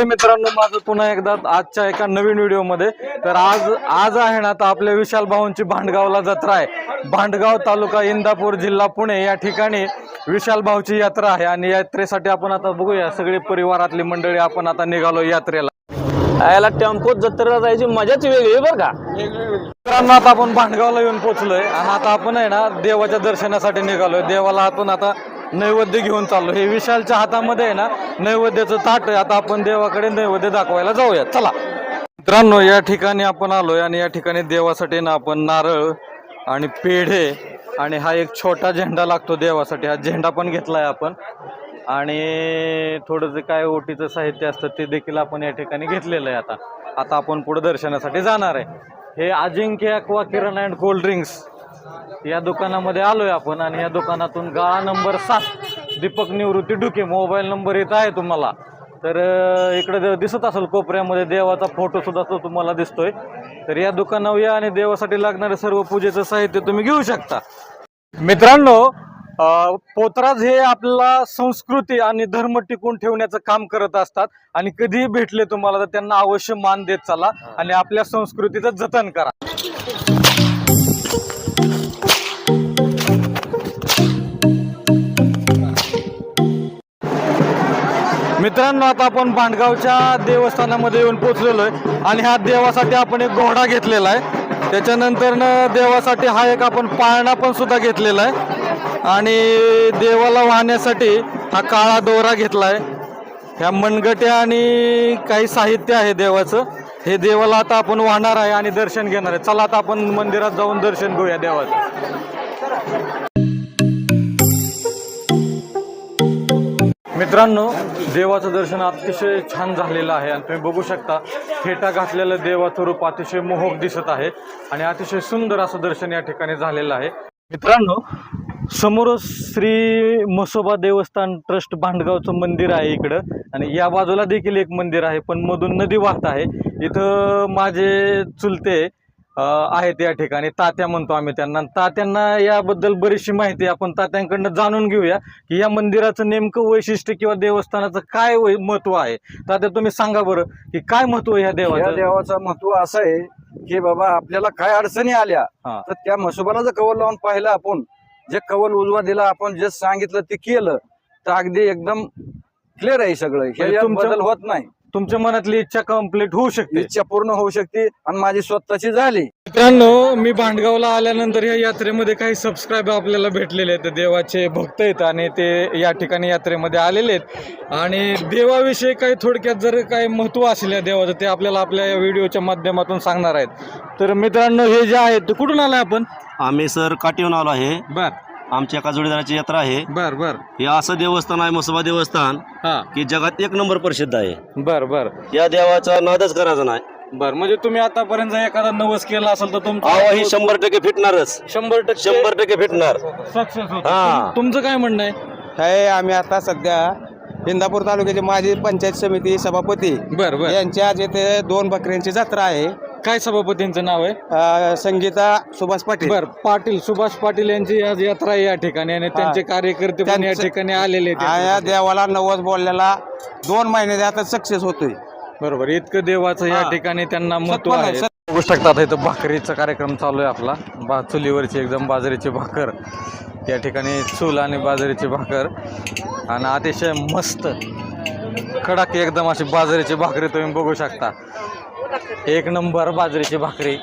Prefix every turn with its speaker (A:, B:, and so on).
A: मित्रांनो, माझं पुन्हा एकदा आजच्या एका नवीन व्हिडिओमध्ये तर आज आहे ना, तर आपल्या विशाल भाऊंची भांडगावला जत्रा आहे। भांडगाव तालुका इंदापूर जिल्हा पुणे या ठिकाणी विशाल भाऊची यात्रा आहे आणि यात्रेसाठी आपण आता बघूया, सगळे परिवारातली मंडळी आपण आता निघालो यात्रेला।
B: याला टेम्पोत जत्रेला जायची मजाच वेगळी आहे बरं का।
A: मित्रांनो, आता आपण भांडगावला येऊन पोहोचलोय आणि आता आपण आहे ना, देवाच्या दर्शनासाठी निघालोय। देवाला आपण आता नैवेद्य घेऊन चाललो। हे विशालच्या हातामध्ये आहे ना, नैवेद्याचं ताट आहे। आता आपण देवाकडे नैवेद्य दाखवायला जाऊया, चला। मित्रांनो, या ठिकाणी आपण आलोय आणि या ठिकाणी देवासाठी ना आपण नारळ आणि पेढे आणि हा एक छोटा झेंडा लागतो देवासाठी, हा झेंडा पण घेतलाय आपण आणि थोडं जे काय ओटीचं साहित्य असतं ते देखील आपण या ठिकाणी घेतलेलं आहे। आता आपण पुढे दर्शनासाठी जाणार आहे। हे Ajinkya aqua Kiran and cold drinks या दुकानामध्ये आलोय आपण आणि या दुकानातून गाळा number 7 Deepak Nivrutti Dhuke, mobile number येत आहे तुम्हाला। तर इकडे दिसत असेल कोपऱ्यामध्ये देवाचा फोटो सुद्धा तो तुम्हाला दिसतोय। तर या दुकानावर या आणि देवासाठी लागणारे सर्व पूजेचं साहित्य तुम्ही घेऊ शकता। मित्रांनो, पोतराज हे आपला संस्कृती आणि धर्म टिकून ठेवण्याचं काम करत असतात आणि कधीही भेटले तुम्हाला तर त्यांना अवश्य मान देत चला आणि आपल्या संस्कृतीचं जतन करा। मित्रांनो, आता आपण भांडगावच्या देवस्थानामध्ये येऊन पोहोचलेलो आहे आणि ह्या देवासाठी आपण एक घोडा घेतलेला आहे। त्याच्यानंतर देवासाठी हा एक आपण पाळणा पण सुद्धा घेतलेला आहे आणि देवाला वाहण्यासाठी हा काळा दोरा घेतलाय। ह्या मनगट्या आणि काही साहित्य आहे देवाचं, हे देवाला आता आपण वाहणार आहे आणि दर्शन घेणार आहे। चला, आता आपण मंदिरात जाऊन दर्शन घेऊया देवाचं। मित्रांनो, देवाचं दर्शन अतिशय छान झालेलं आहे आणि तुम्ही बघू शकता फेटा घातलेलं देवाचं रूप अतिशय मोहक दिसत आहे आणि अतिशय सुंदर असं दर्शन या ठिकाणी झालेलं आहे। मित्रांनो, समोर श्री म्हसोबा देवस्थान ट्रस्ट भांडगावचं मंदिर आहे इकडं आणि या बाजूला देखील एक मंदिर आहे, पण मधून नदी वाहत आहे। इथं माझे चुलते आहेत या ठिकाणी, तात्या म्हणतो आम्ही त्यांना। तात्यांना याबद्दल बरीचशी माहिती आपण तात्यांकडनं जाणून घेऊया की या मंदिराचं नेमकं वैशिष्ट्य किंवा देवस्थानाचं काय महत्व आहे। तात्या, तुम्ही सांगा बरं की काय महत्व आहे ह्या देवाचं?
C: देवाचं महत्व असं आहे की बाबा आपल्याला काय अडचणी आल्या तर त्या म्हसोबाला जर कवल लावून पाहिलं, आपण जे कवल उजवा दिला, आपण जे सांगितलं ते केलं तर अगदी एकदम क्लिअर आहे सगळं, हे बदल होत नाही।
A: तुमच्या मनातली इच्छा कंप्लीट होऊ शकते,
C: इच्छा पूर्ण होऊ शकते आणि माझी स्वतःची झाली।
A: मित्रांनो, मी भांडगावला आल्यानंतर या यात्रेमध्ये काही सबस्क्राईबर आपल्याला भेटलेले आहेत, देवाचे भक्त आहेत आणि ते या ठिकाणी यात्रेमध्ये आलेले आहेत आणि देवाविषयी काही थोडक्यात जर काही महत्व असेल या देवाचं ते आपल्याला आपल्या या व्हिडिओच्या माध्यमातून सांगणार आहेत। तर मित्रांनो, हे जे आहेत ते कुठून आलाय आपण?
D: आम्ही सर काठीहून आलो आहे।
A: बर,
D: आमच्या एका जोडीदाराची यात्रा आहे।
A: बर बर,
D: हे असं देवस्थान आहे म्हसोबा देवस्थान की जगात 1 नंबर प्रसिद्ध आहे।
A: बर बर,
D: या देवाचा नादच करायचा नाही।
A: बर, म्हणजे तुम्ही आतापर्यंत एखादा नवस केला असेल तर
D: ही 100% फिटणारच, 100% फिटणार,
A: सक्सेस होतो।
D: हा।
A: तुमचं काय म्हणणं आहे?
E: हे आम्ही आता सध्या इंदापूर तालुक्याचे माजी पंचायत समिती सभापती
A: बर बर,
E: यांच्या येथे 2 बकऱ्यांची जत्रा आहे।
A: काय सभापतींचं नाव आहे?
E: संगीता सुभाष पाटील।
A: बर, पाटील सुभाष पाटील यांची आज यात्रा आहे या ठिकाणी आणि त्यांचे कार्यकर्ते पण या ठिकाणी आलेले आहेत।
E: या देवाला नवस बोललेला 2 महिन्यात आता सक्सेस होतोय।
A: बरोबर, इतकं देवाचं या ठिकाणी त्यांना महत्व आहे। बघू शकतात इथं भाकरीचा कार्यक्रम चालू आहे आपला। चुलीवरची एकदम बाजरीची भाकर, या ठिकाणी चूल आणि बाजरीची भाकर आणि अतिशय मस्त कडक एकदम अशी बाजरीची भाकरी तुम्ही बघू शकता। 1 नंबर बाजरीची भाकरी।